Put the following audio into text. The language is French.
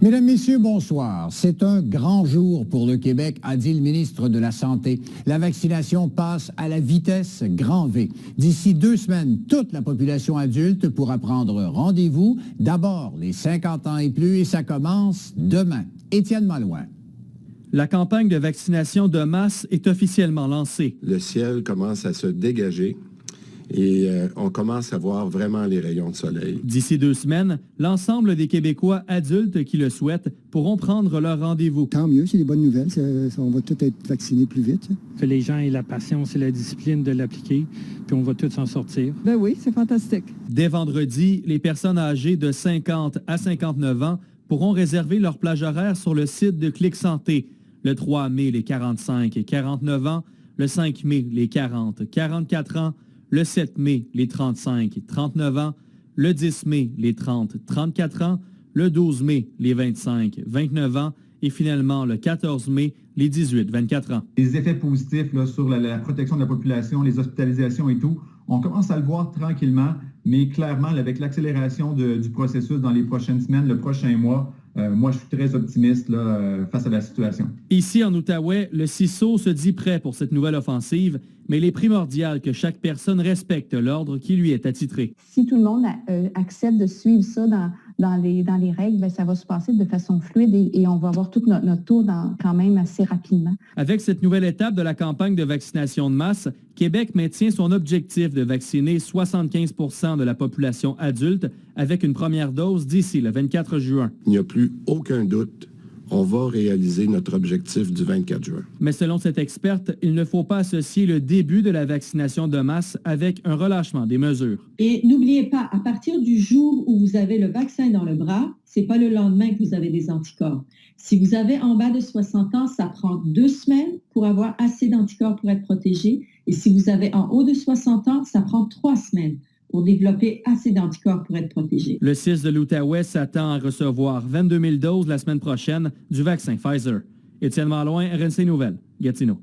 Mesdames, Messieurs, bonsoir. C'est un grand jour pour le Québec, a dit le ministre de la Santé. La vaccination passe à la vitesse grand V. D'ici 2 semaines, toute la population adulte pourra prendre rendez-vous. D'abord, les 50 ans et plus, et ça commence demain. Étienne Malouin. La campagne de vaccination de masse est officiellement lancée. Le ciel commence à se dégager. Et on commence à voir vraiment les rayons de soleil. D'ici 2 semaines, l'ensemble des Québécois adultes qui le souhaitent pourront prendre leur rendez-vous. Tant mieux, c'est des bonnes nouvelles. On va tous être vaccinés plus vite. Que les gens aient la patience et la discipline de l'appliquer, puis on va tous s'en sortir. Ben oui, c'est fantastique. Dès vendredi, les personnes âgées de 50 à 59 ans pourront réserver leur plage horaire sur le site de Clic Santé. Le 3 mai, les 45 et 49 ans. Le 5 mai, les 40-44 ans. Le 7 mai, les 35-39 ans. Le 10 mai, les 30-34 ans. Le 12 mai, les 25-29 ans. Et finalement, le 14 mai, les 18-24 ans. Les effets positifs là, sur la protection de la population, les hospitalisations et tout, on commence à le voir tranquillement, mais clairement, avec l'accélération du processus dans les prochaines semaines, le prochain mois, moi, je suis très optimiste là, face à la situation. Ici, en Outaouais, le CISO se dit prêt pour cette nouvelle offensive, mais il est primordial que chaque personne respecte l'ordre qui lui est attitré. Si tout le monde accepte de suivre ça dans les règles, bien, ça va se passer de façon fluide et on va avoir tout notre tour quand même assez rapidement. Avec cette nouvelle étape de la campagne de vaccination de masse, Québec maintient son objectif de vacciner 75 % de la population adulte avec une première dose d'ici le 24 juin. Il n'y a plus aucun doute. On va réaliser notre objectif du 24 juin. Mais selon cette experte, il ne faut pas associer le début de la vaccination de masse avec un relâchement des mesures. Et n'oubliez pas, à partir du jour où vous avez le vaccin dans le bras, c'est pas le lendemain que vous avez des anticorps. Si vous avez en bas de 60 ans, ça prend 2 semaines pour avoir assez d'anticorps pour être protégé. Et si vous avez en haut de 60 ans, ça prend 3 semaines pour développer assez d'anticorps pour être protégé. Le CIS de l'Outaouais s'attend à recevoir 22 000 doses la semaine prochaine du vaccin Pfizer. Étienne Malouin, RNC Nouvelles, Gatineau.